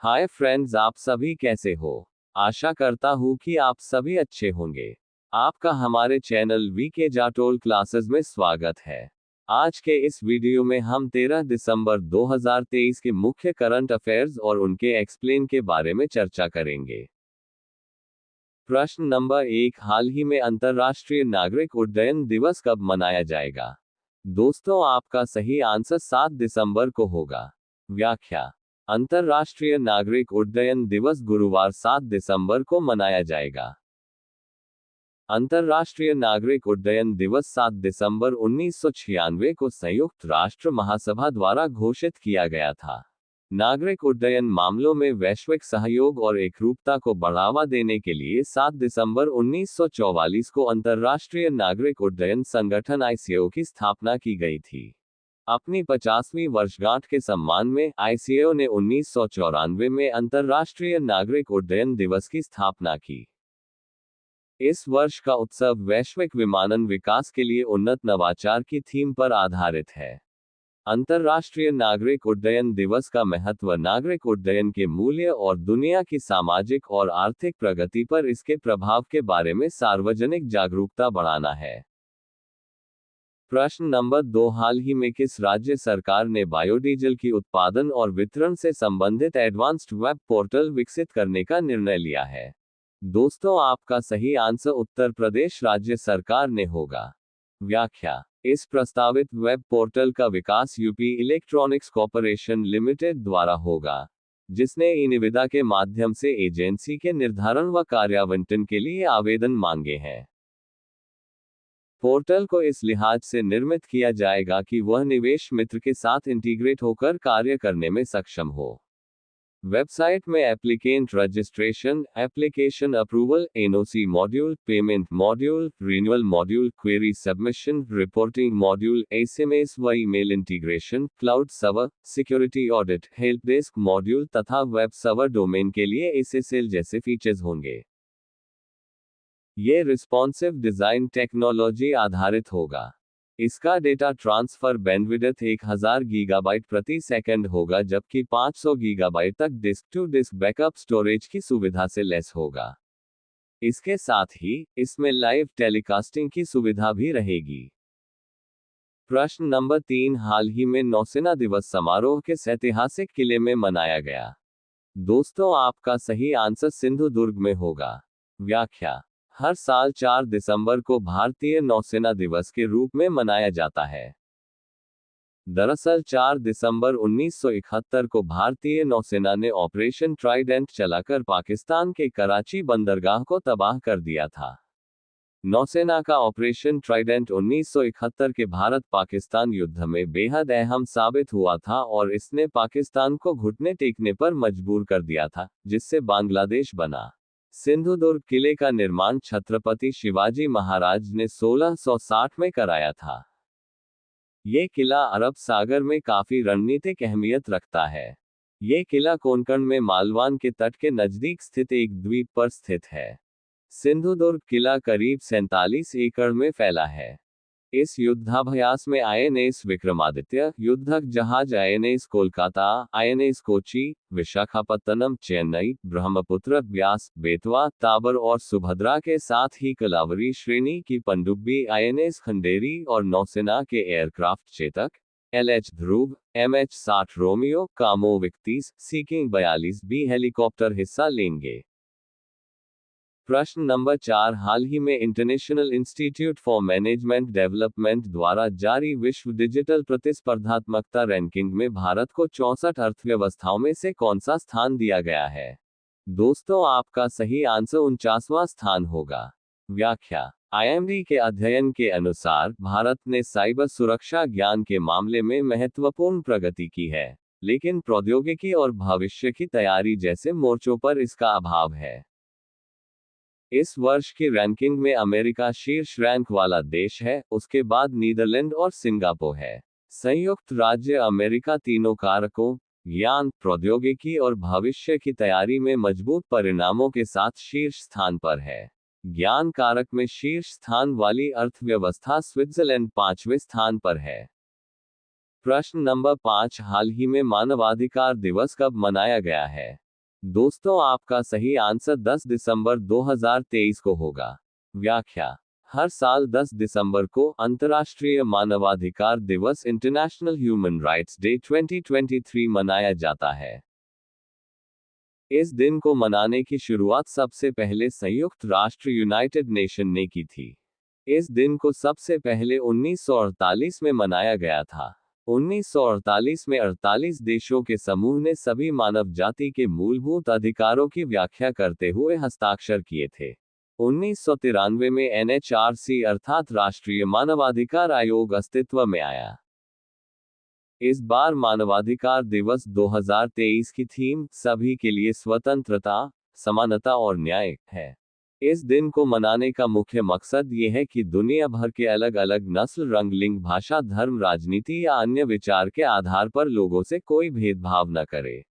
Hi friends, आप सभी कैसे हो। आशा करता हूँ कि आप सभी अच्छे होंगे। आपका हमारे चैनल वीके जाटोल क्लासेस में स्वागत है। आज के इस वीडियो में हम 13 दिसंबर 2023 के मुख्य करंट अफेयर्स और उनके एक्सप्लेन के बारे में चर्चा करेंगे। प्रश्न नंबर 1, हाल ही में अंतर्राष्ट्रीय नागरिक उड्डयन दिवस कब मनाया जाएगा? दोस्तों, आपका सही आंसर 7 दिसंबर को होगा। व्याख्या: अंतर्राष्ट्रीय नागरिक उड्डयन दिवस गुरुवार 7 दिसंबर को मनाया जाएगा। अंतर्राष्ट्रीय नागरिक उड्डयन दिवस 7 दिसंबर 1996 को संयुक्त राष्ट्र महासभा द्वारा घोषित किया गया था। नागरिक उड्डयन मामलों में वैश्विक सहयोग और एकरूपता को बढ़ावा देने के लिए 7 दिसंबर 1944 को अंतर्राष्ट्रीय नागरिक उड्डयन संगठन आईसीएओ की स्थापना की गई थी। अपनी 50वीं वर्षगांठ के सम्मान में आईसीएओ ने 1994 में अंतर्राष्ट्रीय नागरिक उड्डयन दिवस की स्थापना की। इस वर्ष का उत्सव वैश्विक विमानन विकास के लिए उन्नत नवाचार की थीम पर आधारित है। अंतर्राष्ट्रीय नागरिक उड्डयन दिवस का महत्व नागरिक उड्डयन के मूल्य और दुनिया की सामाजिक और आर्थिक प्रगति पर इसके प्रभाव के बारे में सार्वजनिक जागरूकता बढ़ाना है। प्रश्न नंबर 2, हाल ही में किस राज्य सरकार ने बायोडीजल की उत्पादन और वितरण से संबंधित एडवांस्ड वेब पोर्टल विकसित करने का निर्णय लिया है? दोस्तों, आपका सही आंसर उत्तर प्रदेश राज्य सरकार ने होगा। व्याख्या: इस प्रस्तावित वेब पोर्टल का विकास यूपी इलेक्ट्रॉनिक्स कॉर्पोरेशन लिमिटेड द्वारा होगा, जिसने ई निविदा के माध्यम से एजेंसी के निर्धारण व कार्यान्वयन के लिए आवेदन मांगे हैं। पोर्टल को इस लिहाज से निर्मित किया जाएगा कि वह निवेश मित्र के साथ इंटीग्रेट होकर कार्य करने में सक्षम हो। वेबसाइट में applicant registration, application approval, NOC module, payment module, renewal module, query submission, reporting module, SMS व email integration, cloud server, security audit, help desk module तथा वेब सर्वर डोमेन के लिए एसएसएल जैसे फीचर्स होंगे। ये रिस्पॉन्सिव डिजाइन टेक्नोलॉजी आधारित होगा। इसका डेटा ट्रांसफर बैंडविड्थ 1000 गीगाबाइट प्रति सेकंड होगा, जबकि 500 गीगाबाइट तक disk to disk backup storage की सुविधा से लैस होगा। इसके साथ ही इसमें लाइव टेलीकास्टिंग की सुविधा भी रहेगी। प्रश्न नंबर 3, हाल ही में नौसेना दिवस समारोह किस ऐतिहासिक किले में मनाया गया? दोस्तों, आपका सही आंसर सिंधुदुर्ग में होगा। व्याख्या: हर साल 4 दिसंबर को भारतीय नौसेना दिवस के रूप में मनाया जाता है। दरअसल 4 दिसंबर 1971 को भारतीय नौसेना ने ऑपरेशन ट्राइडेंट चलाकर पाकिस्तान के कराची बंदरगाह को तबाह कर दिया था। नौसेना का ऑपरेशन ट्राइडेंट 1971 के भारत पाकिस्तान युद्ध में बेहद अहम साबित हुआ था और इसने पाकिस्तान को घुटने टेकने पर मजबूर कर दिया था, जिससे बांग्लादेश बना। सिंधुदुर्ग किले का निर्माण छत्रपति शिवाजी महाराज ने 1660 में कराया था। ये किला अरब सागर में काफी रणनीतिक अहमियत रखता है। ये किला कोंकण में मालवान के तट के नजदीक स्थित एक द्वीप पर स्थित है। सिंधुदुर्ग किला करीब 47 एकड़ में फैला है। इस युद्धाभ्यास में आईएनएस विक्रमादित्य, युद्धक जहाज आईएनएस कोलकाता, आईएनएस कोची, विशाखापत्तनम, चेन्नई, ब्रह्मपुत्र, व्यास, बेतवा, ताबर और सुभद्रा के साथ ही कलावरी श्रेणी की पनडुब्बी आईएनएस खंडेरी और नौसेना के एयरक्राफ्ट चेतक, एलएच ध्रुव, एमएच 60 रोमियो, कामोविक 30, सीकिंग 42 भी हेलीकॉप्टर हिस्सा लेंगे। प्रश्न नंबर 4, हाल ही में international institute for management development द्वारा जारी विश्व डिजिटल प्रतिस्पर्धात्मकता रैंकिंग में भारत को 64 अर्थव्यवस्थाओं में से कौन सा स्थान दिया गया है? दोस्तों, आपका सही आंसर 49वां स्थान होगा। व्याख्या: आईएमडी के अध्ययन के अनुसार भारत ने साइबर सुरक्षा ज्ञान के मामले में महत्वपूर्ण प्रगति की है, लेकिन प्रौद्योगिकी और भविष्य की तैयारी जैसे मोर्चों पर इसका अभाव है। इस वर्ष की रैंकिंग में अमेरिका शीर्ष रैंक वाला देश है, उसके बाद नीदरलैंड और सिंगापुर है। संयुक्त राज्य अमेरिका तीनों कारकों ज्ञान, प्रौद्योगिकी और भविष्य की तैयारी में मजबूत परिणामों के साथ शीर्ष स्थान पर है। ज्ञान कारक में शीर्ष स्थान वाली अर्थव्यवस्था स्विट्जरलैंड 5वें स्थान पर है। प्रश्न नंबर 5, हाल ही में मानवाधिकार दिवस कब मनाया गया है? दोस्तों आपका सही आंसर 10 दिसंबर 2023 को होगा। व्याख्या। हर साल 10 दिसंबर को अंतर्राष्ट्रीय मानवाधिकार दिवस इंटरनेशनल ह्यूमन राइट्स डे 2023 मनाया जाता है। इस दिन को मनाने की शुरुआत सबसे पहले संयुक्त राष्ट्र यूनाइटेड नेशन ने की थी। इस दिन को सबसे पहले 1948 में मनाया गया था। 1948 में 48 देशों के समूह ने सभी मानव जाति के मूलभूत अधिकारों की व्याख्या करते हुए हस्ताक्षर किए थे। 1993 में एनएचआरसी अर्थात राष्ट्रीय मानवाधिकार आयोग अस्तित्व में आया। इस बार मानवाधिकार दिवस 2023 की थीम सभी के लिए स्वतंत्रता, समानता और न्याय है। इस दिन को मनाने का मुख्य मकसद ये है कि दुनिया भर के अलग अलग नस्ल, रंग, लिंग, भाषा, धर्म, राजनीति या अन्य विचार के आधार पर लोगों से कोई भेदभाव न करे।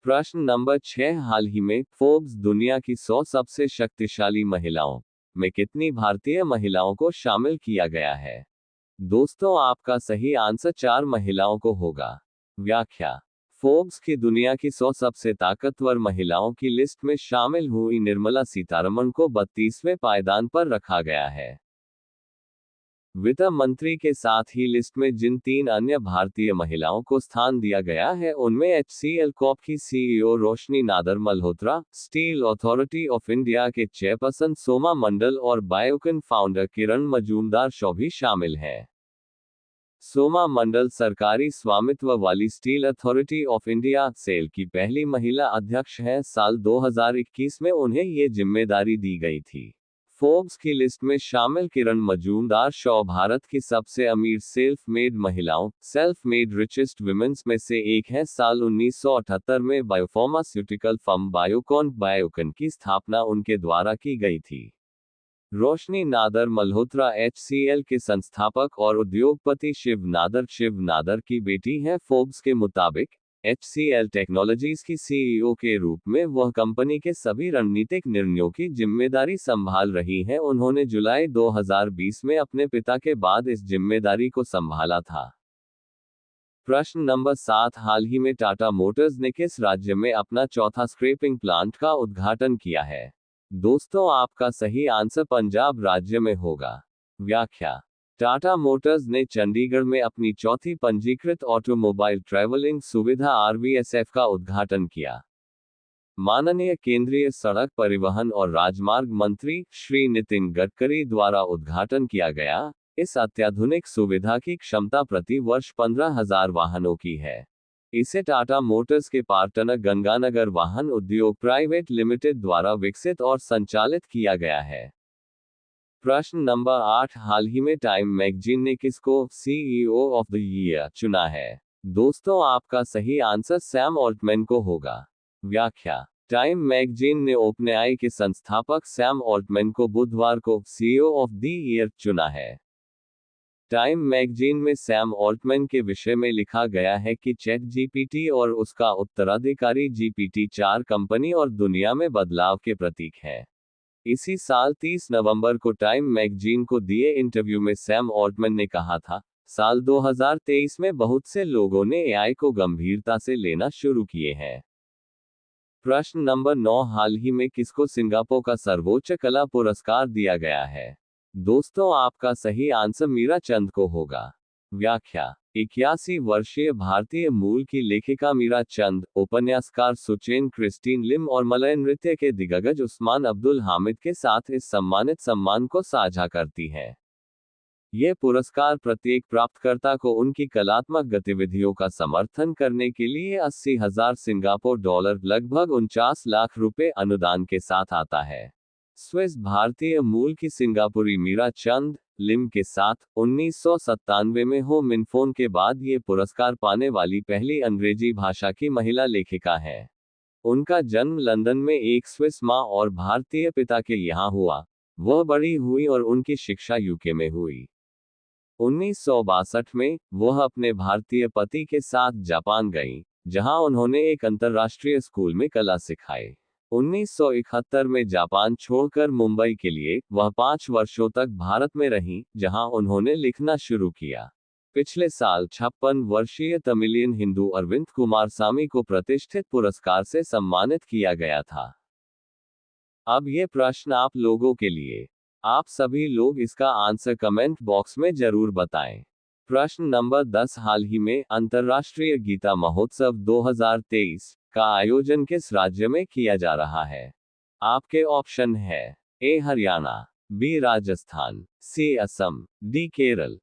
प्रश्न नंबर 6, हाल ही में फोर्ब्स दुनिया की 100 सबसे शक्तिशाली महिलाओं में कितनी भारतीय महिलाओं को शामिल किया गया है? दोस्तों आपका सही आंसर 4 महिलाओं को होगा। व्याख्या। फोर्ब्स की दुनिया की 100 सबसे ताकतवर महिलाओं की लिस्ट में शामिल हुई निर्मला सीतारमण को 32वें पायदान पर रखा गया है। वित्त मंत्री के साथ ही लिस्ट में जिन 3 अन्य भारतीय महिलाओं को स्थान दिया गया है उनमें एचसीएल कॉर्प की CEO Roshni Nadar Malhotra, Steel Authority of India के चेयरपर्सन सोमा मंडल और बायोकन फाउंडर किरण मजूमदार शॉ भी शामिल हैं। सोमा मंडल सरकारी स्वामित्व वाली Steel Authority of India SAIL की पहली महिला अध्यक्ष हैं। साल 2021 में उन्हें ये जिम्मेदारी दी गई थी। फोर्ब्स की लिस्ट में शामिल किरण मजूमदार शॉ भारत की सबसे अमीर सेल्फ मेड महिलाओं सेल्फ मेड रिचेस्ट विमेंस में से एक हैं। साल 1978 में बायोफार्मास्यूटिकल फर्म बायोकॉन की स्थापना उनके द्वारा की गई थी। रोशनी नादर मल्होत्रा एचसीएल के संस्थापक और उद्योगपति शिव नादर की बेटी हैं। फोर्ब्स के मुताबिक एचसीएल टेक्नोलॉजीज की सीईओ के रूप में वह कंपनी के सभी रणनीतिक निर्णयों की जिम्मेदारी संभाल रही हैं। उन्होंने जुलाई 2020 में अपने पिता के बाद इस जिम्मेदारी को संभाला था। प्रश्न नंबर 7, हाल ही में टाटा मोटर्स ने किस राज्य में अपना चौथा स्क्रैपिंग प्लांट का उद्घाटन किया है? दोस्तों आपका सही आंसर पंजाब राज्य में होगा। व्याख्या। टाटा मोटर्स ने चंडीगढ़ में अपनी चौथी पंजीकृत ऑटोमोबाइल ट्रैवलिंग सुविधा आरवीएसएफ का उद्घाटन किया। माननीय केंद्रीय सड़क परिवहन और राजमार्ग मंत्री श्री नितिन गडकरी द्वारा उद्घाटन किया गया। इस अत्याधुनिक सुविधा की क्षमता प्रति वर्ष 15,000 वाहनों की है। इसे टाटा मोटर्स के पार्टनर गंगानगर वाहन उद्योग प्राइवेट लिमिटेड द्वारा विकसित और संचालित किया गया है। प्रश्न नंबर 8, हाल ही में टाइम मैगजीन ने किसको सीईओ ऑफ द ईयर चुना है? दोस्तों आपका सही आंसर सैम ऑल्टमैन को होगा। व्याख्या। टाइम मैगजीन ने ओपनएआई के संस्थापक सैम ऑल्टमैन को बुधवार को सीईओ ऑफ द ईयर चुना है। टाइम मैगजीन में सैम ऑल्टमैन के विषय में लिखा गया है कि चैट जीपीटी और उसका उत्तराधिकारी GPT-4 कंपनी और दुनिया में बदलाव के प्रतीक हैं। इसी साल 30 नवंबर को टाइम मैगजीन को दिए इंटरव्यू में सैम ऑल्टमैन ने कहा था, साल 2023 में बहुत से लोगों ने एआई को गंभीरता से लेना शुरू किए हैं। प्रश्न नंबर 9, हाल ही में किसको सिंगापुर का सर्वोच्च कला पुरस्कार दिया गया है? दोस्तों आपका सही आंसर मीरा चंद को होगा। व्याख्या। 81 वर्षीय भारतीय मूल की लेखिका मीरा चंद, उपन्यासकार सुचेन क्रिस्टीन लिम और मलय नृत्य के दिग्गज उस्मान अब्दुल हामिद के साथ इस सम्मान को साझा करती हैं। ये पुरस्कार प्रत्येक प्राप्तकर्ता को उनकी कलात्मक गतिविधियों का समर्थन करने के लिए 80,000 सिंगापुर डॉलर लगभग 49 लाख रुपए अनुदान के साथ आता है। स्विस भारतीय मूल की सिंगापुरी मीरा चंद लिम के साथ 1997 में हो मिनफोन के बाद ये पुरस्कार पाने वाली पहली अंग्रेजी भाषा की महिला लेखिका है। उनका जन्म लंदन में एक स्विस मां और भारतीय पिता के यहाँ हुआ। वह बड़ी हुई और उनकी शिक्षा यूके में हुई। 1962 में वह अपने भारतीय पति के साथ जापान गईं, जहां उन्होंने एक अंतर्राष्ट्रीय स्कूल में कला सिखाई। 1971 में जापान छोड़कर मुंबई के लिए वह 5 वर्षों तक भारत में रहीं, जहां उन्होंने लिखना शुरू किया। पिछले साल 56 वर्षीय तमिलियन हिंदू अरविंद कुमारसामी को प्रतिष्ठित पुरस्कार से सम्मानित किया गया था। अब ये प्रश्न आप लोगों के लिए। आप सभी लोग इसका आंसर कमेंट बॉक्स में जरूर बताएं। प्रश्न नंबर 10, हाल ही में अंतर्राष्ट्रीय गीता महोत्सव 2023 का आयोजन किस राज्य में किया जा रहा है? आपके ऑप्शन है ए हरियाणा, बी राजस्थान, सी असम, डी केरल।